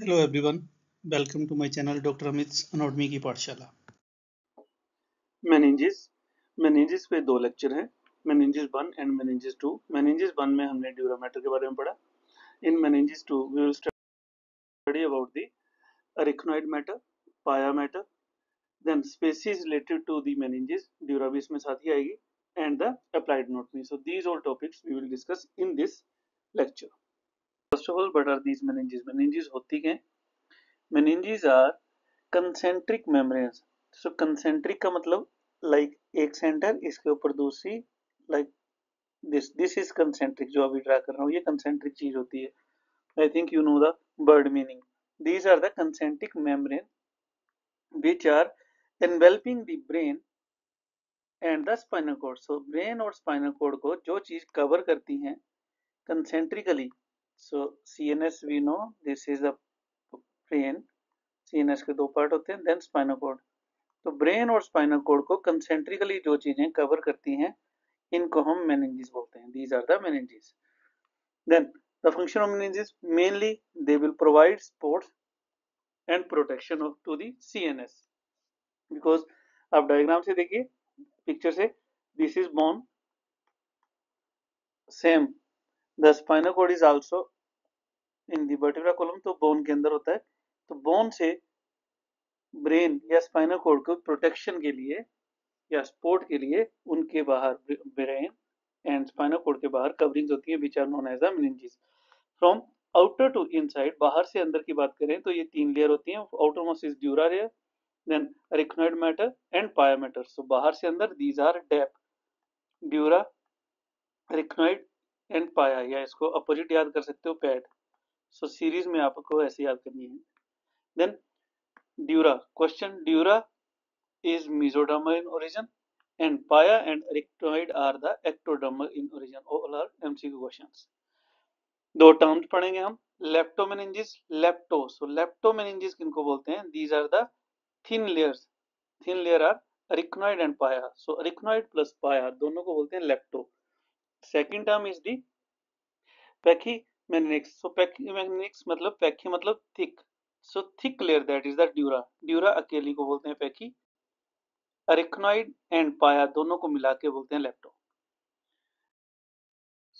Hello everyone, welcome to my channel doctor Amit anatomy की पाठशाला। Meninges meninges पे दो लेक्चर हैं, मेनिंजिस 1 एंड मेनिंजिस 2। मेनिंजिस 1 में हमने ड्यूरा मैटर के बारे में पढ़ा। In meninges 2 we will study about the arachnoid mater, pia mater, then spaces related to the meninges, dura भी इसमें साथ ही आएगी, and the applied anatomy. So these all topics we will discuss in this lecture. First of all, what are these meninges? Meninges होती हैं, meninges are concentric membranes. So concentric का मतलब like एक सेंटर, इसके ऊपर दूसरी, लाइक दिस इज कंसेंट्रिक। जो अभी ड्रा कर रहा हूँ ये कंसेंट्रिक चीज होती है। I think you know the word meaning. These are the concentric membrane which are enveloping the brain and the spinal cord. So brain और स्पाइनल कॉर्ड को जो चीज कवर करती हैं concentrically, so CNS we know this is the brain. CNS के दो part होते हैं, देन स्पाइनल कॉर्ड। तो ब्रेन और स्पाइनल कॉर्ड को कंसेंट्रिकली जो चीजें कवर करती हैं इनको हम मेनिंजिस बोलते हैं। These are the meninges. Then the function of meninges, mainly they will provide support and protection to the CNS, because आप डायग्राम से देखिए, पिक्चर से, this is bone, same the spinal cord is also in the vertebral column, तो bone के अंदर होता है। तो बोन से ब्रेन या स्पाइनल कॉर्ड को प्रोटेक्शन के लिए या सपोर्ट के लिए उनके बाहर ब्रेन एंड स्पाइनल कॉर्ड के बाहर कवरिंग्स होती है, which are known as the meninges. From outer to inside, बाहर से अंदर की बात करें तो ये तीन लेयर होती हैं। Outermost is dura layer, then arachnoid mater and pia mater. So बाहर से अंदर these are DAP, dura, arachnoid and pia, या इसको अपोजिट याद कर सकते हो, पैड। सो सीरीज में आपको ऐसे याद करनी है। Then dura, question, dura is mesodermal in origin and paya and arycnoid are the ectodermal in origin. All are MCQ questions. दो टर्म्स पढ़ेंगे हम, लेप्टोमेनिंजिस, लेप्टो। सो लेप्टोमेनिंजिस किनको बोलते हैं? These are the thin layers, thin layer are arachnoid and pia. So arachnoid plus pia दोनों को बोलते हैं lepto. Second term is the pachymeninx. So pachymeninx मतलब, पैखी मतलब thick, so thick layer, that is the dura. Dura अकेली को बोलते हैं पैखी, अरिकनॉइड एंड पाया दोनों को मिला के बोलते हैं लेप्टो।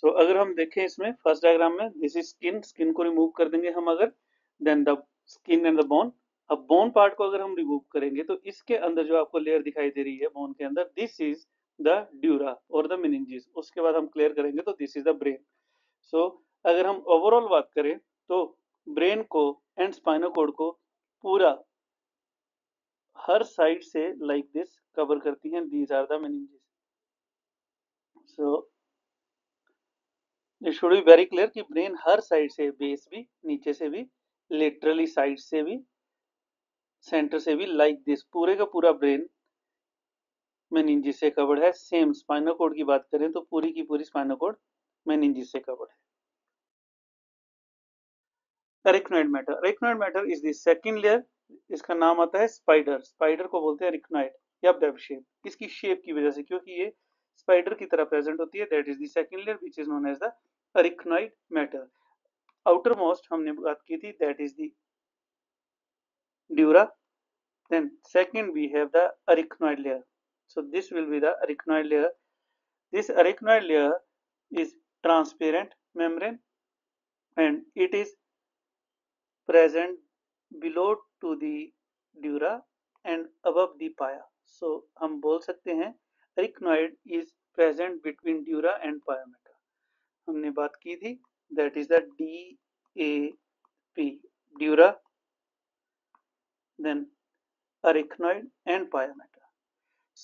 सो अगर हम देखें इसमें फर्स्ट डायग्राम में, दिस इज स्किन, स्किन को रिमूव कर देंगे हम अगर, then the skin and the bone. अब बोन पार्ट को अगर हम रिमूव करेंगे तो इसके अंदर जो आपको लेयर दिखाई दे रही है बोन के अंदर, दिस इज द ड्यूरा और द मेनिंजेस। उसके बाद हम क्लियर करेंगे तो दिस इज द ब्रेन। सो अगर हम ओवरऑल बात करें तो ब्रेन को एंड स्पाइनल कॉर्ड को पूरा हर साइड से लाइक दिस कवर करती हैं, these are the meninges. So it should be very clear कि ब्रेन हर साइड से, बेस भी, नीचे से भी, लेटरली साइड से भी, सेंटर से भी, लाइक दिस पूरे का पूरा ब्रेन मेनिंजेस से कवर्ड है। सेम स्पाइनल कॉर्ड की बात करें तो पूरी की पूरी स्पाइनल कॉर्ड मेनिंजेस से कवर्ड है। Arachnoid mater, arachnoid mater is the second layer. इसका नाम आता है स्पाइडर, स्पाइडर को बोलते हैं अरिकनॉइड या वेब शेप, इसकी शेप की वजह से, क्योंकि ये स्पाइडर की तरह प्रेजेंट होती है, that is the second layer which is known as the arachnoid mater. Outermost हमने बात की थी, that is the dura, then second we have the arachnoid layer. So this will be the arachnoid layer. This arachnoid layer is transparent membrane and it is present below to the dura and above the paya. So हम बोल सकते हैं arachnoid is present between dura and paya mater. हमने बात की थी, that is the DAP, dura, then arachnoid and paya mater.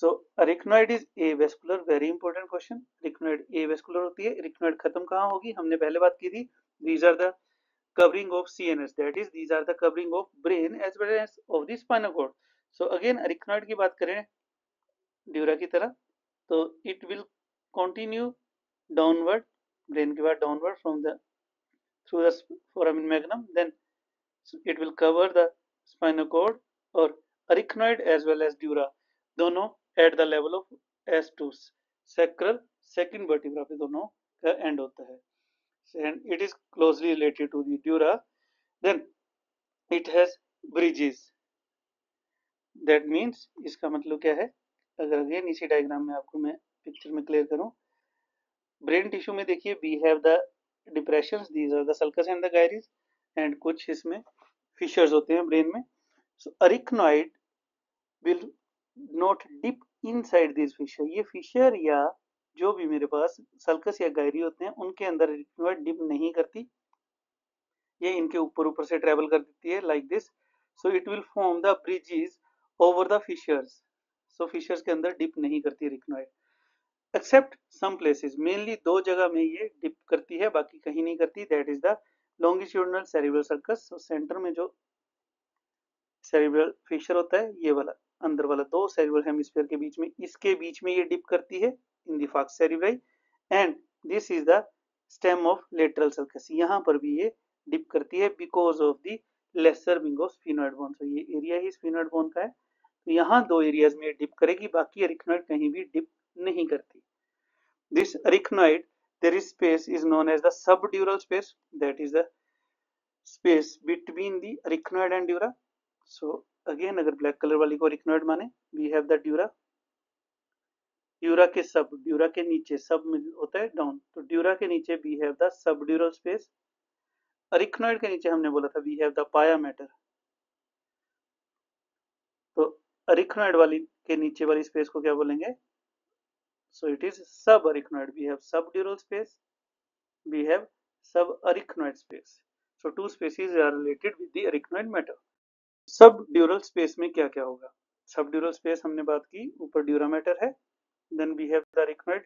So arachnoid is avascular, very important question. Arachnoid avascular होती है, अरिकनॉइड खत्म कहाँ होगी? हमने पहले बात की थी, these are the covering of CNS, that is these are the covering of brain as well as of the spinal cord. So again arachnoid की बात करें ड्यूरा की तरह, तो it will continue downward, brain के बाद downward from the through the foramen magnum, then it will cover the spinal cord और arachnoid as well as dura दोनों at the level of S2 sacral second vertebra पे दोनों का end होता है, and it is closely related to the dura. Then it has bridges, that means इसका मतलब क्या है, अगर अगेन इसी डायग्राम में आपको मैं पिक्चर में क्लियर करूं, ब्रेन टिश्यू में देखिए we have the depressions, these are the sulcus and the gyrus, and कुछ इसमें फिशर्स होते हैं ब्रेन में. So arachnoid will not dip inside this fissure, ये फिशर या जो भी मेरे पास सल्कस या गायरी होते हैं उनके अंदर अरिकनॉइड डिप नहीं करती, ये इनके ऊपर ऊपर से ट्रेवल कर देती है like this. So it will form the bridges over the fissures, so fissures के अंदर डिप नहीं करती arachnoid, except some places, mainly दो जगह में ये डिप करती है, बाकी कहीं नहीं करती, that is the longitudinal cerebral circus. So centre में जो सेरिब्रल फिशर होता है ये वाला अंदर वाला, दो सेरिब्रल हेमिस्फीयर के बीच में, इसके बीच में ये डिप करती है in the falx cerebri, and this is the stem of lateral sulcus, यहाँ पर भी ये डिप करती है because of the lesser wing of sphenoid bone. तो ये एरिया ही स्फीनोइड बोन का है, तो यहाँ दो एरियाज में डिप करेगी, बाकी अरिकनॉइड कहीं भी डिप नहीं करती. This arachnoid, there is space is known as the subdural space, that is the space between the arachnoid and dura. So again अगर black color वाली को arachnoid माने, we have the dura, dura के सब, dura के नीचे सब में होता है down, तो dura के नीचे we have the subdural space, arachnoid के नीचे हमने बोला था we have the pia mater, तो arachnoid वाली के नीचे वाली स्पेस को क्या बोलेंगे, so it is subarachnoid, we have subdural space, we have subarachnoid space. So two species are related with the arachnoid matter. Subdural space में क्या क्या होगा, सबड्यूरल स्पेस हमने बात की, ऊपर ड्यूरा मैटर है, देन वी हैव द अरिकनॉइड,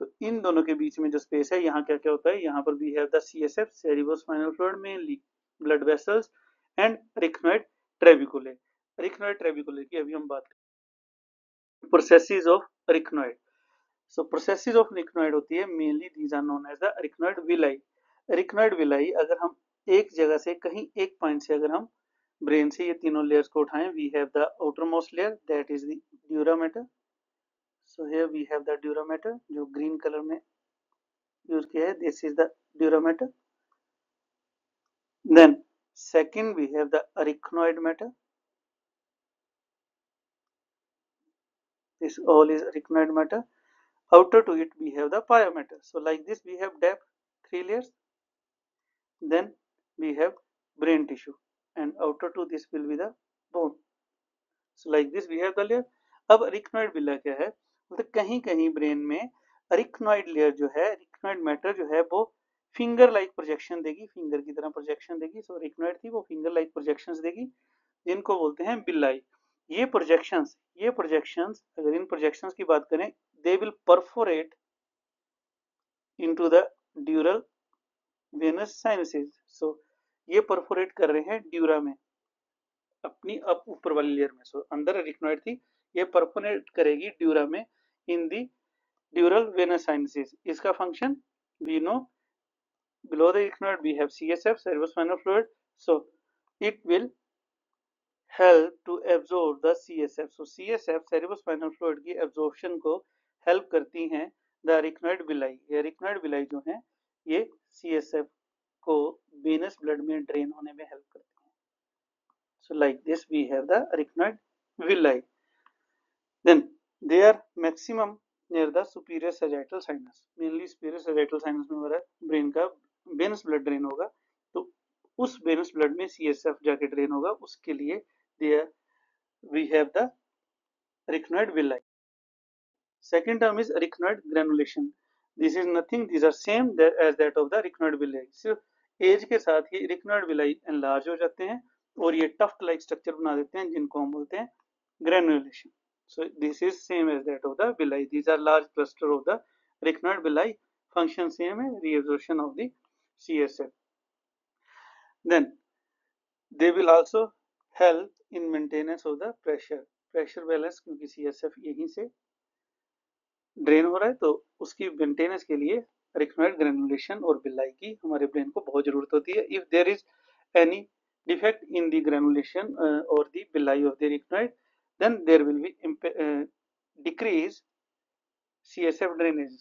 तो इन दोनों के बीच में जो स्पेस है यहाँ क्या क्या होता है, यहाँ पर we have the CSF cerebrospinal fluid, mainly blood vessels, and arachnoid trabeculae. Arachnoid trabeculae की अभी हम बात करें. Processes of arachnoid, so processes of arachnoid होती है mainly these are known as the arachnoid villi. Arachnoid villi अगर हम एक जगह से कहीं एक पॉइंट से अगर हम ब्रेन से ये तीनों लेयर्स को उठाएं, we have the outermost layer that is the dura mater. So here we have the dura mater जो ग्रीन कलर में यूज किया है, this is the dura mater. Then second we have the arachnoid mater, this all is arachnoid mater. Outer to it we have the pia matter. So like this we have depth, three layers, then we have brain tissue, and outer to this will be the bone. So like this we have the layer. अब अरिकनॉइड villa क्या है, मतलब कहीं कहीं brain में अरिकनॉइड layer जो है, arachnoid matter जो है वो फिंगर लाइक प्रोजेक्शन देगी, फिंगर की तरह प्रोजेक्शन देगी. सो अरिकनॉइड थी वो फिंगर लाइक प्रोजेक्शंस देगी, जिनको बोलते हैं बिल्लाई. ये प्रोजेक्शंस अगर इन प्रोजेक्शंस की बात करें, they will perforate into the dural venous sinuses. So ये परफोरेट कर रहे हैं ड्यूरा में, अपनी अप ऊपर वाली लेयर में. सो अंदर अरिकनॉइड थी, ये परफोरेट करेगी ड्यूरा में in the dural venous sinuses. इसका function we know, below the arachnoid we have CSF cerebrospinal fluid, so it will help to absorb the CSF. So CSF cerebrospinal fluid की absorption को help करती हैं the arachnoid villi. ये अरिकनॉइड villi जो है ये CSF को वेनस ब्लड में ड्रेन होने में हेल्प करती हैं. So like this we have the arachnoid villi. Then they are maximum near the superior sagittal sinus, mainly superior sagittal sinus में हमारा ब्रेन का वेनस ब्लड ड्रेन होगा, तो उस वेनस ब्लड में CSF जाके ड्रेन होगा, उसके लिए there we have the arachnoid villi. Second term is arachnoid granulation. This is nothing, these are same as that of the arachnoid villi. सिर्फ एज के साथ ही arachnoid villi enlarge हो जाते हैं और ये tuft like structure बना देते हैं, जिनको हम बोलते हैं granulation. So this is same as that of the villi. These are large cluster of the arachnoid villi. Function same है, reabsorption of the CSF. Then they will also help in maintenance of the pressure balance, क्योंकि CSF यहीं से drain हो रहा है, तो उसकी maintenance के लिए अरिकनॉइड ग्रेनुलेशन और विलाई की हमारे ब्रेन को बहुत जरूरत होती है. If there is any defect in the granulation और the villi of the arachnoid, then there will be decrease CSF drainage.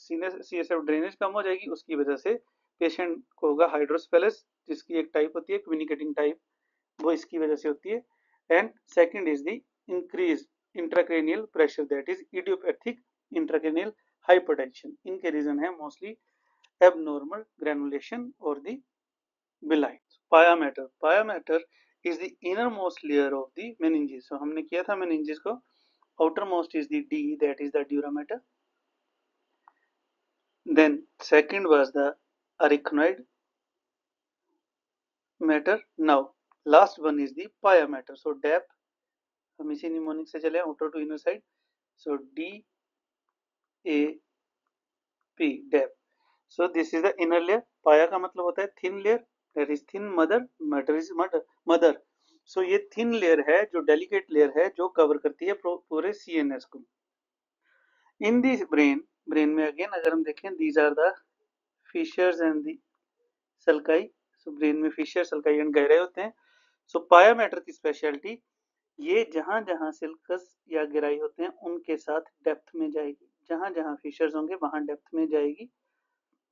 CSF drainage कम हो जाएगी, उसकी वजह से पेशेंट को होगा हाइड्रोसेफेलस, जिसकी एक टाइप होती है कम्युनिकेटिंग टाइप, वो इसकी वजह से होती है। And second is the increase intracranial pressure, that is idiopathic intracranial hypertension. इनके रीजन है mostly abnormal granulation or the villi. Pia matter is the innermost layer of the meninges. So हमने किया था meninges को, outermost is the D, that is the dura mater. Then second was the arachnoid matter. Now last one is the pia matter. So depth हम इसी mnemonic से चले outer to inner side. So D A P depth. So this is the inner layer. पाया का मतलब होता है thin layer, that is thin mother, matter is mother. So ये thin layer है, जो delicate layer है, जो cover करती है पूरे CNS को. In the brain में again अगर हम देखें, these are the fissures and the sulci. So brain में fissures, sulci and गहरे होते हैं. So पाया matter की specialty, ये जहां जहां सिल्कस या गिराई होते हैं उनके साथ डेप्थ में जाएगी, जहां जहां फिशर्स होंगे वहां डेप्थ में जाएगी.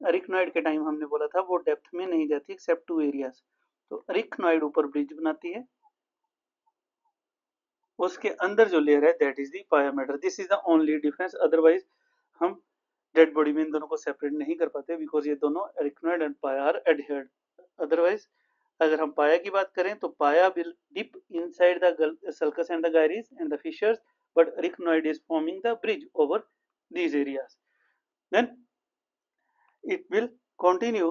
अरिकनॉइड के टाइम हमने बोला था वो डेप्थ में नहीं जाती एक्सेप्ट 2 एरियाज. तो अरिकनॉइड ऊपर ब्रिज बनाती है, उसके अंदर जो लेयर है that is the pia matter. This is the only difference. Otherwise हम डेड बॉडी में इन दोनों को सेपरेट नहीं कर पाते बिकॉज ये दोनों arachnoid and pia are adhered. Otherwise अगर हम पाया की बात करें तो pia will dip inside the sulcus and the गायरीज and the fissures, but arachnoid is forming the bridge over these areas. Then it will continue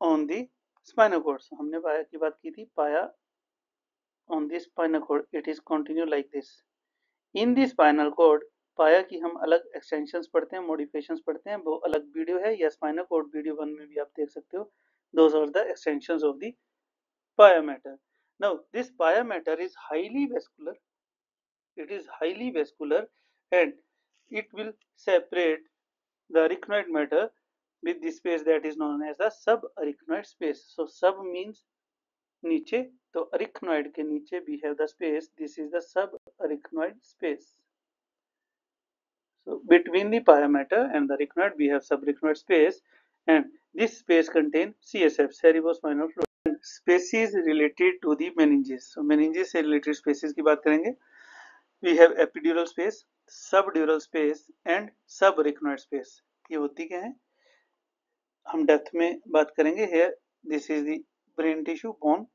on the spinal cord. So हमने पाया की बात की थी, पाया on the spinal cord it is continue like this. In the spinal cord पाया की हम अलग extensions पढ़ते हैं, modifications पढ़ते हैं, वो अलग वीडियो है, या spinal cord वीडियो 1 में भी आप देख सकते हो. Those are the extensions of the pia mater. Now this pia mater is highly vascular. It is highly vascular and it will separate the arachnoid matter with the space that is known as the subarachnoid space. So sub means नीचे, तो arachnoid के नीचे we have the space. This is the subarachnoid space. So between the pia mater and the arachnoid we have subarachnoid space, and this space contains CSF, cerebrospinal fluid. Species related to the meninges. So meninges से related species की बात करेंगे. We have epidural space, subdural space and subarachnoid space. ये होती क्या है हम depth में बात करेंगे. Here this is the brain tissue, bone,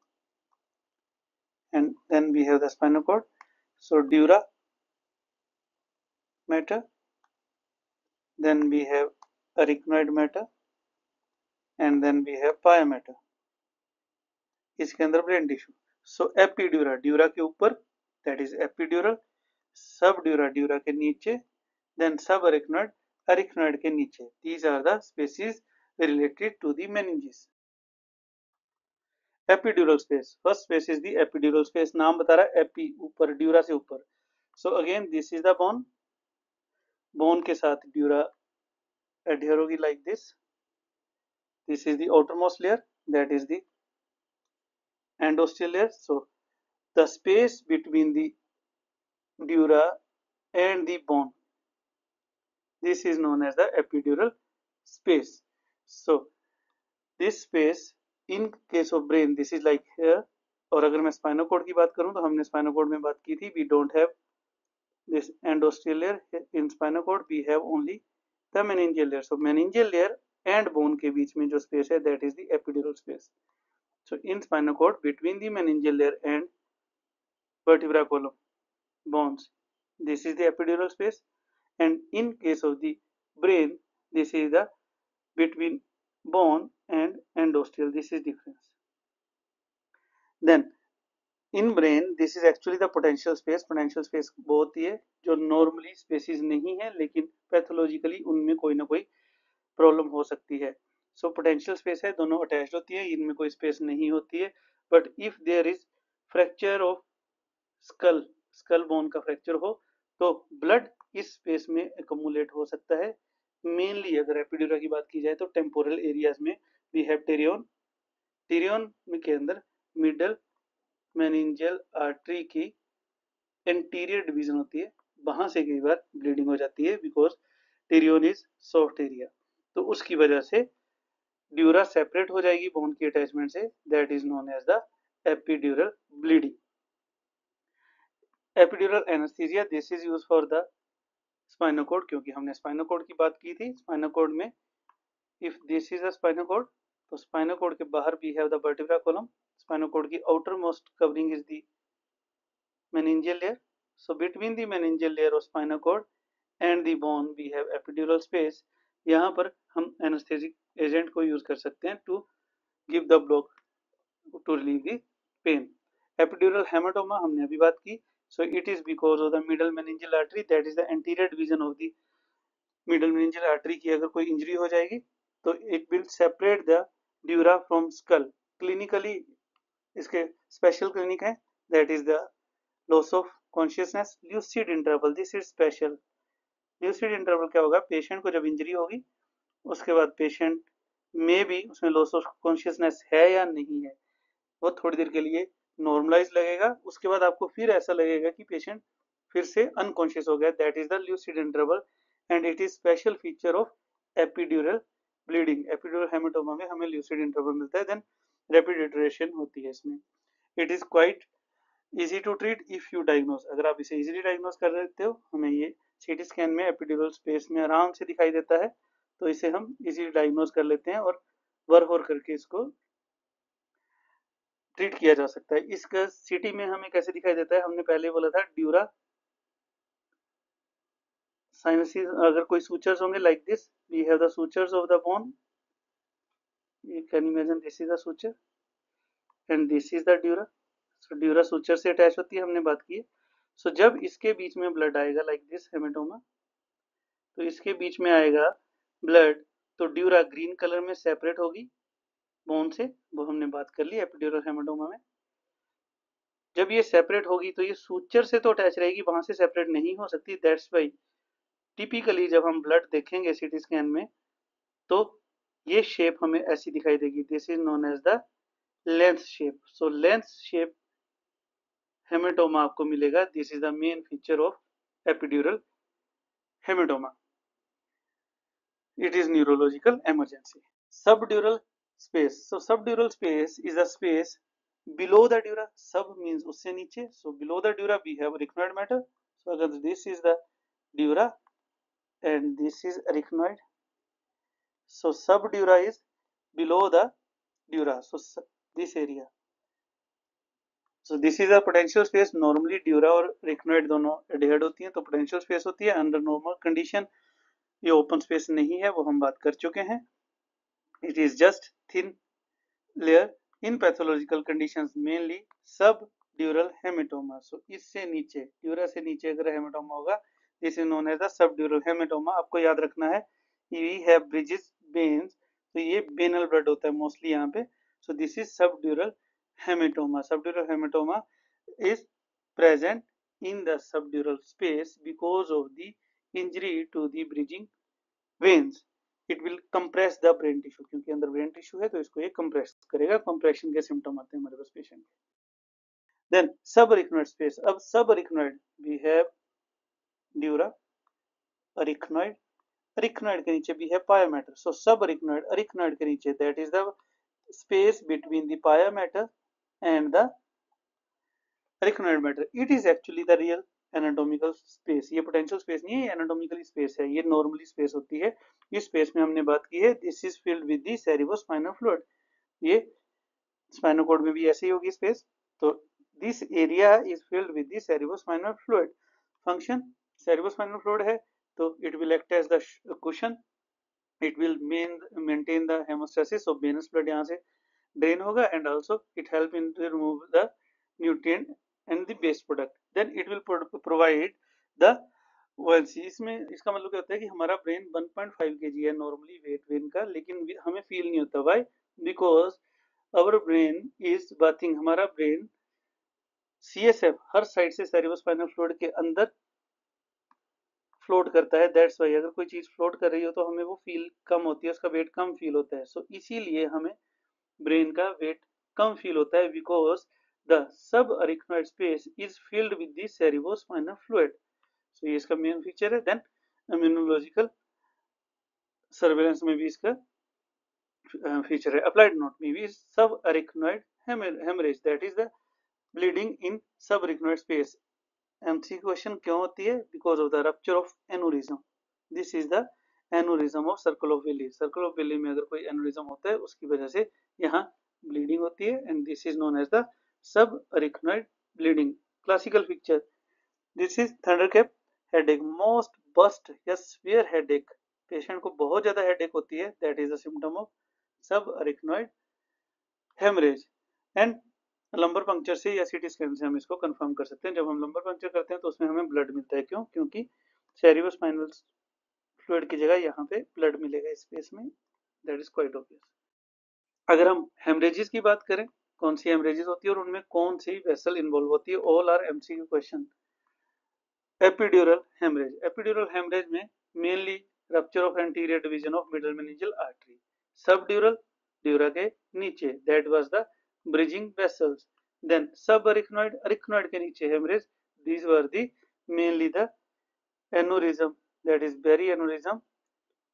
and then we have the spinal cord. So dura matter, then we have arachnoid matter, and then we have pia matter. इसके अंदर brain tissue. So epidura, dura के ऊपर, that is epidural. Subdura, dura के नीचे, then subarachnoid, arachnoid के नीचे. These are the species related to the meninges. Epidural space, first space is the epidural space. नाम बता रहा है epi, ऊपर, dura से ऊपर. So again this is the bone, bone के साथ dura adhere होगी like this. This is the outermost layer, that is the endosteal layer. So the space between the dura and the bone, this is known as the epidural space. So this space in case of brain this is like here. और अगर मैं spinal cord की बात करूं तो हमने spinal cord में बात की थी, we don't have this endosteal layer. In spinal cord we have only the meningeal layer. So meningeal layer and bone के बीच में जो space है that is the epidural space. So in spinal cord between the meningeal layer and vertebra column bones, this is the epidural space, and in case of the brain this is the between bone and endosteal. This is difference. Then in brain this is actually the potential space. Potential space वो होती है जो normally species नहीं है लेकिन pathologically उनमें कोई ना कोई प्रॉब्लम हो सकती है. सो पोटेंशियल स्पेस है, दोनों अटैच्ड होती है, इनमें कोई स्पेस नहीं होती है. But if there is fracture of skull bone का फ्रैक्चर हो तो ब्लड इस स्पेस में एकमुलेट हो सकता है. मेनली अगर एपिड्यूरा की बात की जाए तो टेम्पोरल एरियाज में वी हैव टेरियन. टेरियन के अंदर मिडल मेनिंजियल आर्टरी की एंटीरियर डिवीजन होती है, वहां से कई बार ब्लीडिंग हो जाती है बिकॉज टेरियन इज सॉफ्ट एरिया. तो उसकी वजह से ड्यूरा सेपरेट हो जाएगी बोन की अटैचमेंट से, that is known as the epidural bleeding. Epidural anesthesia, this is used for the spinal cord, क्योंकि हमने spinal cord की बात की थी. Spinal cord में if this is a spinal cord, तो spinal cord के बाहर we have the vertebra column. Spinal cord की outermost covering is the meningeal layer. So between the meningeal layer of spinal cord and the bone we have epidural space. यहाँ पर हम anesthetic agent को use कर सकते हैं to give the block to relieve the pain. Epidural hematoma हमने अभी बात की. So it is because of the middle meningeal artery, that is the anterior division of the middle meningeal artery की अगर कोई injury हो जाएगी तो it will separate the dura from skull. Clinically इसके special clinic है, that is the loss of consciousness, lucid interval. This is special. Lucid interval क्या होगा? पेशेंट को जब इंजरी होगी उसके बाद पेशेंट में भी उसमें लॉस ऑफ कॉन्शियसनेस है या नहीं है, वो थोड़ी देर के लिए नॉर्मलाइज लगेगा, उसके बाद आपको फिर ऐसा लगेगा कि पेशेंट फिर से अनकॉन्शियस हो गया. That is the lucid interval and it is special feature of epidural bleeding. Epidural haematoma में हमें ल्यूसिड इंटरवल मिलता है, देन रैपिड इटरेशन होती है इसमें. It is quite easy to treat if you diagnose. अगर आप इसे इजीली डायग्नोज कर देते हो, हमें ये सीटी स्कैन में एपिड्यूरल स्पेस में आराम से दिखाई देता है, तो इसे हम इजीली डायग्नोज कर लेते हैं और वर्क करके इसको ट्रीट किया जा सकता है. इसका सीटी में हमें कैसे दिखाई देता है? हमने पहले बोला था ड्यूरा साइनसिस. अगर कोई सूचर्स होंगे like this, we have the sutures of the bone. You can imagine this is the suture and this is the dura. So dura suture से अटैच होती है, हमने बात की है. सो जब इसके बीच में ब्लड आएगा लाइक दिस हेमेटोमा, तो इसके बीच में आएगा ब्लड, तो ड्यूरा ग्रीन कलर में सेपरेट होगी बोन से, वो हमने बात कर ली एपिड्यूरल हेमेटोमा में. जब ये सेपरेट होगी तो ये सूचर से तो अटैच रहेगी, वहां से सेपरेट नहीं हो सकती. दैट्स वाई टिपिकली जब हम ब्लड देखेंगे सीटी स्कैन में तो ये शेप हमें ऐसी दिखाई देगी. This is known as the lens shape. So lens shape haematoma आपको मिलेगा. This is the main feature of epidural haematoma. It is neurological emergency. Subdural space. So subdural space is a space below the dura. Sub means उससे नीचे. So below the dura we have arachnoid matter. So अगर this is the dura and this is arachnoid, so subdura is below the dura. So this area. So this is a potential space. Normally dura और arachnoid दोनों adhered होती हैं तो potential space होती है. Under normal condition ये open space नहीं है, वो हम बात कर चुके हैं. It is just thin layer in pathological conditions, mainly subdural hematoma. So इससे नीचे, ड्यूरा से नीचे अगर हेमेटोमा होगा, this is known as the subdural hematoma. आपको याद रखना है, we have bridges veins, तो ये venal blood होता है मोस्टली यहाँ पे. So this is subdural hematoma. Subdural hematoma is present in the subdural space because of the injury to the bridging veins. It will compress the brain tissue, क्योंकि अंदर brain tissue है तो इसको ये कंप्रेस करेगा. Compression के symptom आते हैं हमारे पास पेशेंट के. देन सब अरिकनॉइड स्पेस. अब सब अरिकनॉइड वी हैव ड्यूरा, अरिकनॉइड, अरिकनॉइड के नीचे भी है पाया मैटर. सो सब अरिकनॉइड, अरिकनॉइड के नीचे that is the space between the pia mater and the arachnoid mater. It is actually the real anatomical space. ये पोटेंशियल स्पेस नहीं है, एनाटॉमिकली स्पेस है. ये नॉर्मली स्पेस होती है. इस स्पेस में हमने बात की है, this is filled with the cerebrospinal fluid. ये स्पाइनल कॉर्ड में भी ऐसे ही होगी स्पेस. तो this area is filled with the cerebrospinal fluid. Function cerebrospinal fluid है तो it will act as the cushion. It will maintain the haemostasis. So venous blood यहाँ से ड्रेन होगा and also it help in to remove the nutrient and the base product. Then it will provide the buoyancy. इसमें इसका मतलब क्या होता है कि हमारा ब्रेन 1.5 kg है नॉर्मली वेट ब्रेन का, लेकिन हमें फील नहीं होता. Why? Because our brain is bathing. हमारा ब्रेन CSF हर साइड से सेरिब्रोस्पाइनल फ्लूइड के अंदर फ्लोट करता है. दैट्स वाई अगर कोई चीज फ्लोट कर रही हो तो हमें वो फील कम होती है, उसका वेट कम फील होता है. सो इसीलिए हमें ब्रेन का वेट कम फील होता है, because the subarachnoid space is filled with the cerebrospinal fluid. So ये इसका मेन फीचर है. देन इम्यूनोलॉजिकल सर्वेलेंस में भी इसका feature है. Applied anatomy is subarachnoid hemorrhage, that is the bleeding in subarachnoid space. MC question क्यों होती है? Because of the rupture of aneurysm. This is the aneurysm of circle of Willi. Circle of Willi में अगर कोई aneurysm होता है उसकी वजह से यहाँ bleeding होती है, and this is known as the subarachnoid bleeding. Classical picture. This is thunderclap headache. Most burst या severe headache. पेशेंट को बहुत ज्यादा हेडेक होती है, that is the symptom of subarachnoid hemorrhage. And lumbar puncture से या सीटी स्कैन से हम इसको कंफर्म कर सकते हैं. जब हम लंबर पंक्चर करते हैं तो उसमें हमें ब्लड मिलता है. क्यों? क्योंकि सेरिब्रोस्पाइनल फ्लूइड की जगह यहाँ पे ब्लड मिलेगा इस स्पेस में, दैट इज क्वाइट ऑब्वियस. अगर हम हेमरेजेस की बात करें, कौन सी हेमरेजेस होती है और उनमें कौन सी वेसल इन्वॉल्व होती है, all are MCQ question. Epidural haemorrhage. Epidural haemorrhage में mainly rupture of anterior division of middle meningeal artery. Subdural, dura के नीचे, that was the bridging vessels. Then subarachnoid, arachnoid के नीचे haemorrhage, these were the mainly the aneurysm, that is berry aneurysm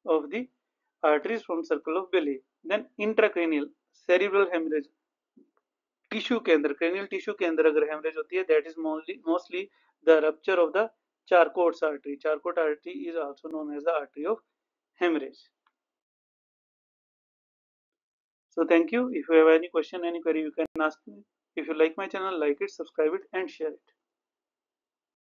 of the arteries from circle of Willi. Then intracranial cerebral hemorrhage, टिश्यू के अंदर, cranial tissue के अंदर अगर haemorrhage होती है, that is mostly the rupture of the Charcot's artery. Charcot artery is also known as the artery of hemorrhage. So thank you. If you have any question, any query, you can ask me. If you like my channel, like it, subscribe it and share it.